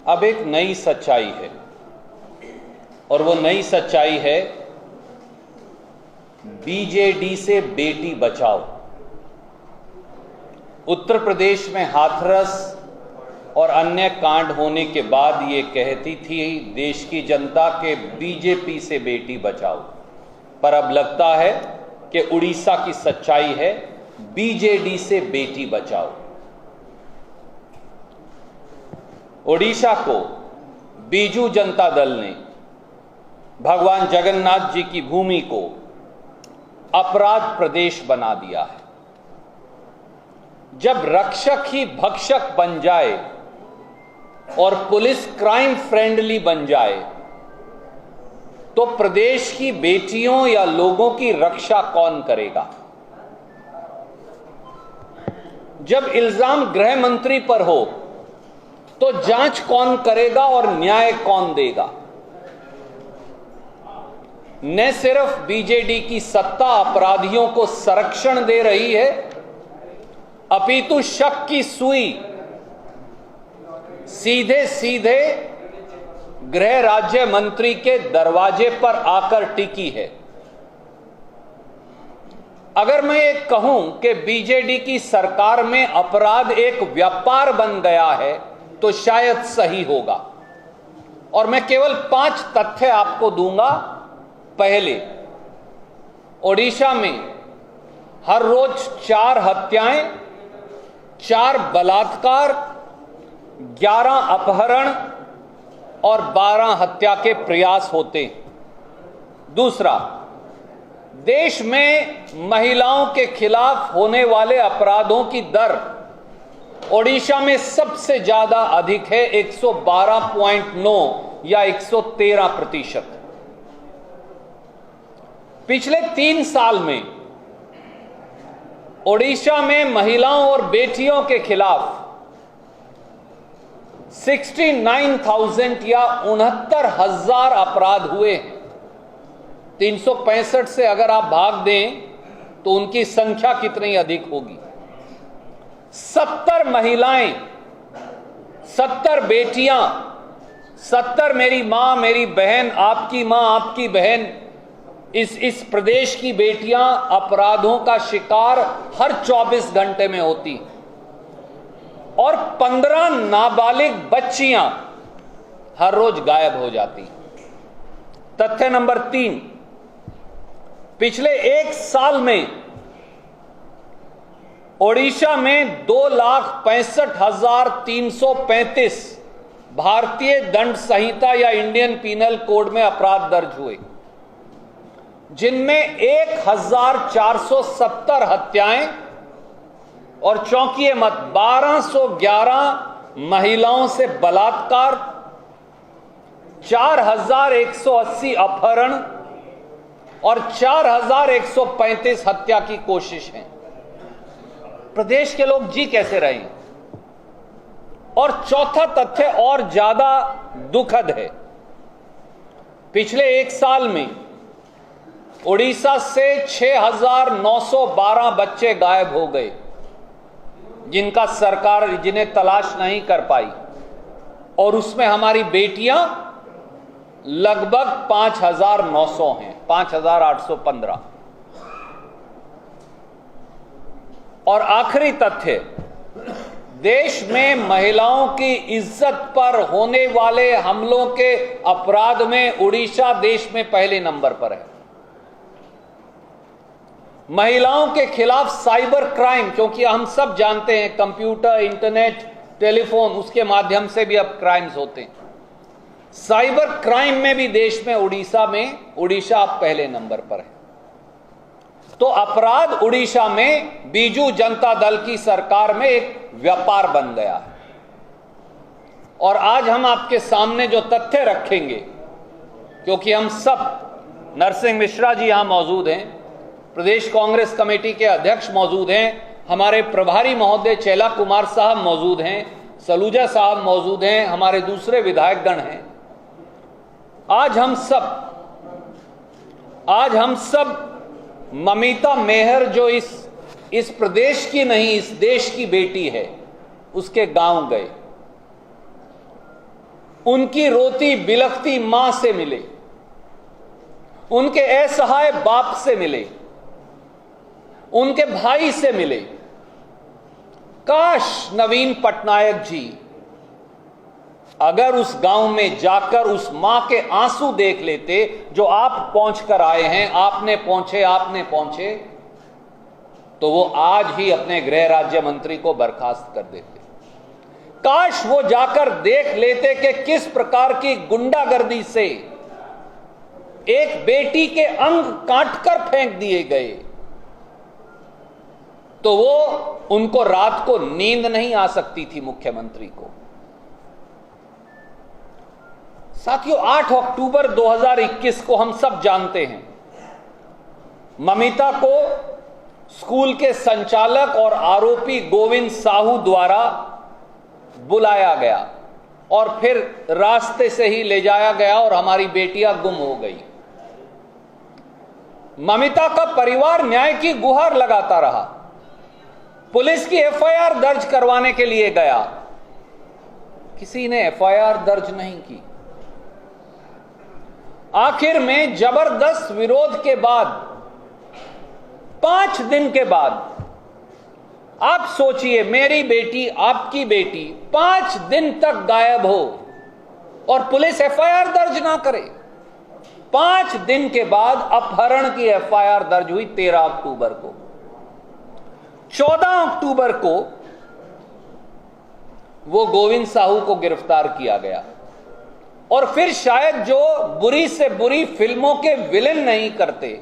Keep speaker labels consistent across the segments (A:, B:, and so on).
A: अब एक नई सच्चाई है और वो नई सच्चाई है बीजेडी से बेटी बचाओ। उत्तर प्रदेश में हाथरस और अन्य कांड होने के बाद ये कहती थी देश की जनता के बीजेपी से बेटी बचाओ, पर अब लगता है कि उड़ीसा की सच्चाई है बीजेडी से बेटी बचाओ। ओडिशा को बीजू जनता दल ने भगवान जगन्नाथ जी की भूमि को अपराध प्रदेश बना दिया है। जब रक्षक ही भक्षक बन जाए और पुलिस क्राइम फ्रेंडली बन जाए तो प्रदेश की बेटियों या लोगों की रक्षा कौन करेगा? जब इल्जाम गृह मंत्री पर हो तो जांच कौन करेगा और न्याय कौन देगा? न सिर्फ बीजेडी की सत्ता अपराधियों को संरक्षण दे रही है, अपितु शक की सुई सीधे सीधे गृह राज्य मंत्री के दरवाजे पर आकर टिकी है। अगर मैं ये कहूं कि बीजेडी की सरकार में अपराध एक व्यापार बन गया है तो शायद सही होगा, और मैं केवल 5 तथ्य आपको दूंगा। पहले, ओडिशा में हर रोज 4 हत्याएं, 4 बलात्कार, 11 अपहरण और 12 हत्या के प्रयास होते हैं। दूसरा, देश में महिलाओं के खिलाफ होने वाले अपराधों की दर ओडिशा में सबसे ज्यादा अधिक है, 112.9 या 113%। पिछले 3 साल में ओडिशा में महिलाओं और बेटियों के खिलाफ 69,000 या 69,000 अपराध हुए। 365 से अगर आप भाग दें तो उनकी संख्या कितनी अधिक होगी? 70 महिलाएं, 70 बेटियां, 70 मेरी मां, मेरी बहन, आपकी मां, आपकी बहन, इस प्रदेश की बेटियां अपराधों का शिकार हर 24 घंटे में होती, और 15 नाबालिग बच्चियां हर रोज गायब हो जाती। तथ्य नंबर 3, पिछले 1 साल में ओडिशा में 2,65,335 भारतीय दंड संहिता या इंडियन पीनल कोड में अपराध दर्ज हुए, जिनमें 1,470 हत्याएं और चौंकिए मत 1,211 महिलाओं से बलात्कार, 4,180 अपहरण और 4,135 हत्या की कोशिश है। प्रदेश के लोग जी कैसे रहे? और चौथा तथ्य और ज्यादा दुखद है। पिछले 1 साल में ओडिशा से 6,912 बच्चे गायब हो गए, जिनका सरकार जिन्हें तलाश नहीं कर पाई, और उसमें हमारी बेटियां लगभग 5,900 हैं, 5,815। और आखिरी तथ्य, देश में महिलाओं की इज्जत पर होने वाले हमलों के अपराध में उड़ीसा देश में पहले नंबर पर है। महिलाओं के खिलाफ साइबर क्राइम, क्योंकि हम सब जानते हैं कंप्यूटर, इंटरनेट, टेलीफोन, उसके माध्यम से भी अब क्राइम्स होते हैं। साइबर क्राइम में भी देश में उड़ीसा अब पहले नंबर पर है। तो अपराध उड़ीसा में बीजू जनता दल की सरकार में एक व्यापार बन गया है। और आज हम आपके सामने जो तथ्य रखेंगे, क्योंकि हम सब, नरसिंह मिश्रा जी यहां मौजूद हैं, प्रदेश कांग्रेस कमेटी के अध्यक्ष मौजूद हैं, हमारे प्रभारी महोदय चेला कुमार साहब मौजूद हैं, सलूजा साहब मौजूद हैं, हमारे दूसरे विधायकगण हैं। आज हम सब ममिता मेहर, जो इस प्रदेश की नहीं, इस देश की बेटी है, उसके गांव गए। उनकी रोती बिलखती मां से मिले, उनके असहाय बाप से मिले, उनके भाई से मिले। काश नवीन पटनायक जी अगर उस गांव में जाकर उस मां के आंसू देख लेते जो आप पहुंच कर आए हैं, आपने पहुंचे, तो वो आज ही अपने गृह राज्य मंत्री को बर्खास्त कर देते। काश वो जाकर देख लेते कि किस प्रकार की गुंडागर्दी से एक बेटी के अंग काटकर फेंक दिए गए, तो वो उनको रात को नींद नहीं आ सकती थी मुख्यमंत्री को। साथियों, 8 अक्टूबर 2021 को हम सब जानते हैं, ममिता को स्कूल के संचालक और आरोपी गोविंद साहू द्वारा बुलाया गया और फिर रास्ते से ही ले जाया गया और हमारी बेटियां गुम हो गई। ममिता का परिवार न्याय की गुहार लगाता रहा, पुलिस की एफआईआर दर्ज करवाने के लिए गया, किसी ने एफआईआर दर्ज नहीं की। आखिर में जबरदस्त विरोध के बाद 5 दिन के बाद, आप सोचिए, मेरी बेटी, आपकी बेटी 5 दिन तक गायब हो और पुलिस एफआईआर दर्ज ना करे। 5 दिन के बाद अपहरण की एफआईआर दर्ज हुई 13 अक्टूबर को। 14 अक्टूबर को वो गोविंद साहू को गिरफ्तार किया गया और फिर शायद जो बुरी से बुरी फिल्मों के विलेन नहीं करते,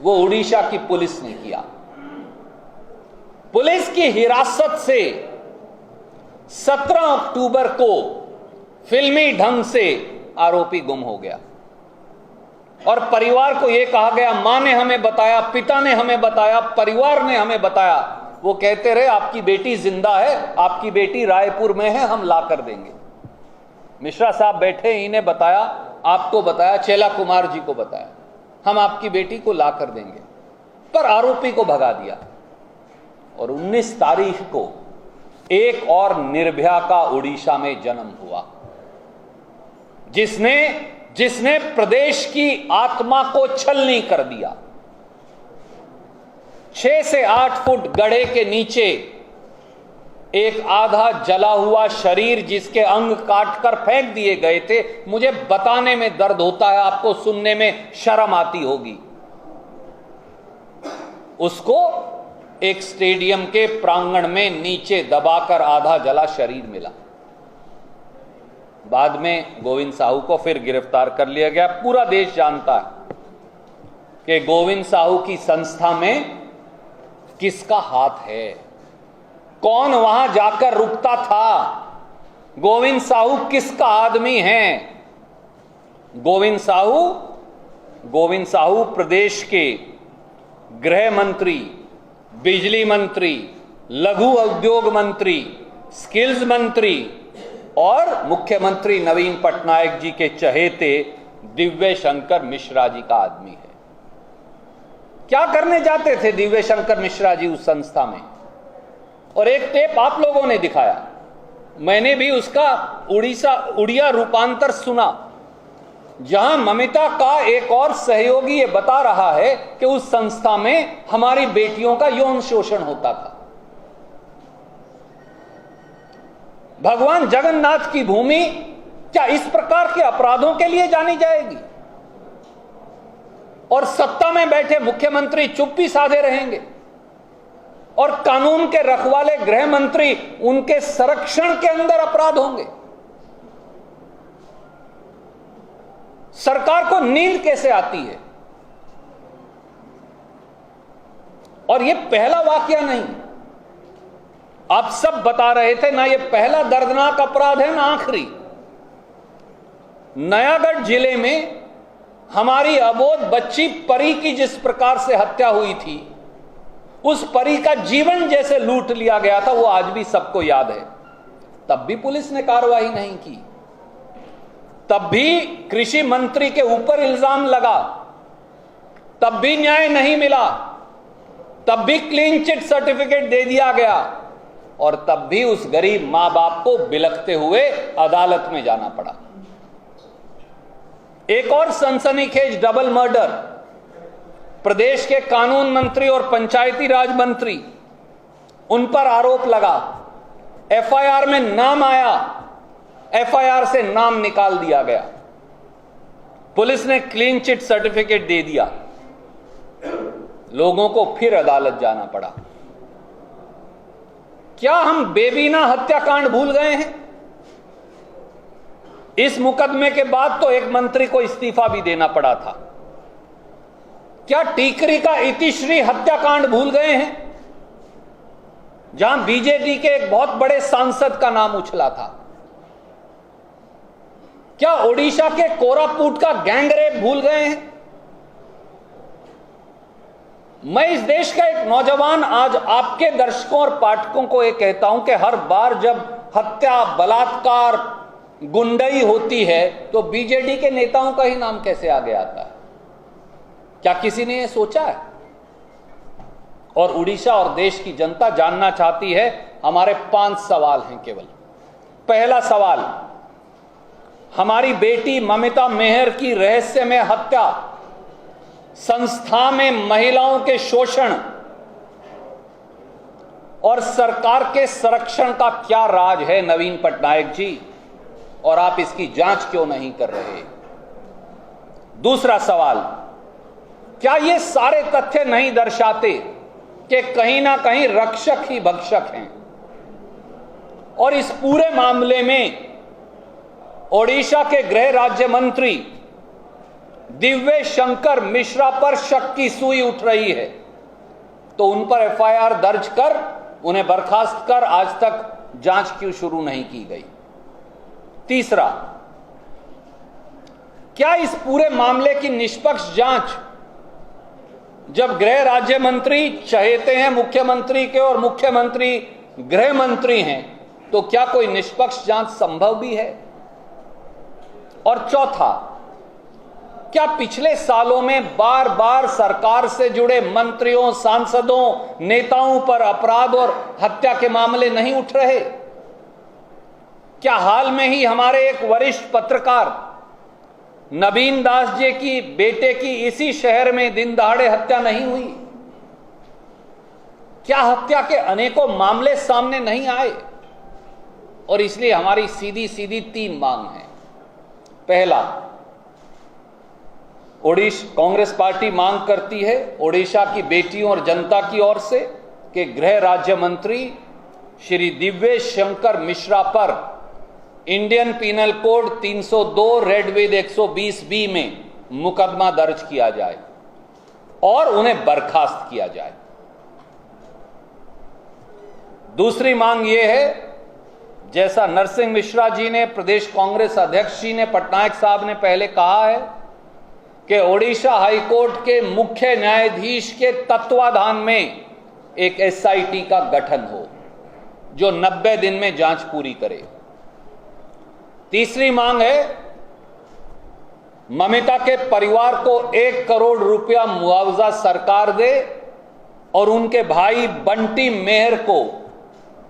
A: वो उड़ीसा की पुलिस ने किया। पुलिस की हिरासत से 17 अक्टूबर को फिल्मी ढंग से आरोपी गुम हो गया और परिवार को यह कहा गया, मां ने हमें बताया, पिता ने हमें बताया, परिवार ने हमें बताया। वो कहते रहे आपकी बेटी जिंदा है, आपकी बेटी रायपुर में है, हम ला कर देंगे। मिश्रा साहब बैठे, इन्हें बताया, आपको बताया, चेला कुमार जी को बताया, हम आपकी बेटी को ला कर देंगे, पर आरोपी को भगा दिया। और 19 तारीख को एक और निर्भया का उड़ीसा में जन्म हुआ, जिसने प्रदेश की आत्मा को छलनी कर दिया। 6 से 8 फुट गड्ढे के नीचे एक आधा जला हुआ शरीर, जिसके अंग काटकर फेंक दिए गए थे। मुझे बताने में दर्द होता है, आपको सुनने में शर्म आती होगी। उसको एक स्टेडियम के प्रांगण में नीचे दबाकर आधा जला शरीर मिला। बाद में गोविंद साहू को फिर गिरफ्तार कर लिया गया। पूरा देश जानता है कि गोविंद साहू की संस्था में किसका हाथ है, कौन वहां जाकर रुकता था, गोविंद साहू किसका आदमी है। गोविंद साहू प्रदेश के गृह मंत्री, बिजली मंत्री, लघु उद्योग मंत्री, स्किल्स मंत्री और मुख्यमंत्री नवीन पटनायक जी के चहेते दिव्य शंकर मिश्रा जी का आदमी है। क्या करने जाते थे दिव्य शंकर मिश्रा जी उस संस्था में? और एक टेप आप लोगों ने दिखाया, मैंने भी उसका उड़िया रूपांतर सुना, जहां ममिता का एक और सहयोगी ये बता रहा है कि उस संस्था में हमारी बेटियों का यौन शोषण होता था। भगवान जगन्नाथ की भूमि क्या इस प्रकार के अपराधों के लिए जानी जाएगी? और सत्ता में बैठे मुख्यमंत्री चुप्पी साधे रहेंगे और कानून के रखवाले गृह मंत्री उनके संरक्षण के अंदर अपराध होंगे। सरकार को नींद कैसे आती है? और यह पहला वाकया नहीं, आप सब बता रहे थे ना, यह पहला दर्दनाक अपराध है ना आखिरी। नयागढ़ जिले में हमारी अबोध बच्ची परी की जिस प्रकार से हत्या हुई थी, उस परी का जीवन जैसे लूट लिया गया था, वो आज भी सबको याद है। तब भी पुलिस ने कार्रवाई नहीं की, तब भी कृषि मंत्री के ऊपर इल्जाम लगा, तब भी न्याय नहीं मिला, तब भी क्लीन चिट सर्टिफिकेट दे दिया गया और तब भी उस गरीब मां बाप को बिलखते हुए अदालत में जाना पड़ा। एक और सनसनीखेज डबल मर्डर, प्रदेश के कानून मंत्री और पंचायती राज मंत्री, उन पर आरोप लगा, एफआईआर में नाम आया, एफआईआर से नाम निकाल दिया गया, पुलिस ने क्लीन चिट सर्टिफिकेट दे दिया, लोगों को फिर अदालत जाना पड़ा। क्या हम बेबीना हत्याकांड भूल गए हैं? इस मुकदमे के बाद तो एक मंत्री को इस्तीफा भी देना पड़ा था। क्या टीकरी का इतिश्री हत्याकांड भूल गए हैं, जहां बीजेडी के एक बहुत बड़े सांसद का नाम उछला था? क्या ओडिशा के कोरापुट का गैंगरेप भूल गए हैं? मैं इस देश का एक नौजवान आज आपके दर्शकों और पाठकों को यह कहता हूं कि हर बार जब हत्या, बलात्कार, गुंडई होती है तो बीजेडी के नेताओं का ही नाम कैसे आगे आता है? क्या किसी ने यह सोचा है? और उड़ीसा और देश की जनता जानना चाहती है। हमारे 5 सवाल हैं केवल। पहला सवाल, हमारी बेटी ममिता मेहर की रहस्यमय हत्या, संस्था में महिलाओं के शोषण और सरकार के संरक्षण का क्या राज है नवीन पटनायक जी, और आप इसकी जांच क्यों नहीं कर रहे? दूसरा सवाल, क्या ये सारे तथ्य नहीं दर्शाते कि कहीं ना कहीं रक्षक ही भक्षक हैं, और इस पूरे मामले में ओडिशा के गृह राज्य मंत्री दिव्य शंकर मिश्रा पर शक की सुई उठ रही है, तो उन पर एफआईआर दर्ज कर उन्हें बर्खास्त कर आज तक जांच क्यों शुरू नहीं की गई? तीसरा, क्या इस पूरे मामले की निष्पक्ष जांच, जब गृह राज्य मंत्री चहेते हैं मुख्यमंत्री के और मुख्यमंत्री गृह मंत्री हैं, तो क्या कोई निष्पक्ष जांच संभव भी है? और चौथा, क्या पिछले सालों में बार बार सरकार से जुड़े मंत्रियों, सांसदों, नेताओं पर अपराध और हत्या के मामले नहीं उठ रहे? क्या हाल में ही हमारे एक वरिष्ठ पत्रकार नवीन दास जी की बेटे की इसी शहर में दिन दहाड़े हत्या नहीं हुई? क्या हत्या के अनेकों मामले सामने नहीं आए? और इसलिए हमारी सीधी सीधी 3 मांग है। पहला, कांग्रेस पार्टी मांग करती है ओडिशा की बेटियों और जनता की ओर से कि गृह राज्य मंत्री श्री दिव्य शंकर मिश्रा पर Indian penal code 302 read with 120 B में मुकदमा दर्ज किया जाए और उन्हें बर्खास्त किया जाए। दूसरी मांग यह है, जैसा नरसिंह मिश्रा जी ने, प्रदेश कांग्रेस अध्यक्ष जी ने, पटनायक साहब ने पहले कहा है कि ओडिशा हाईकोर्ट के मुख्य न्यायाधीश के तत्वाधान में एक एसआईटी का गठन हो जो 90 दिन में जांच पूरी करे। तीसरी मांग है, ममिता के परिवार को 1 करोड़ रुपया मुआवजा सरकार दे और उनके भाई बंटी मेहर को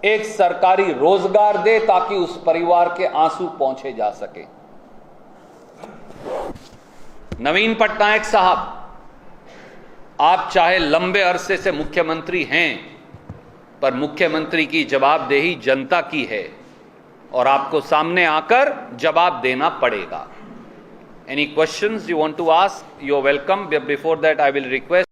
A: एक सरकारी रोजगार दे ताकि उस परिवार के आंसू पहुंचे जा सके। नवीन पटनायक साहब, आप चाहे लंबे अरसे से मुख्यमंत्री हैं, पर मुख्यमंत्री की जवाबदेही जनता की है और आपको सामने आकर जवाब देना पड़ेगा। Any questions you want to ask? You are welcome. Before that, I will request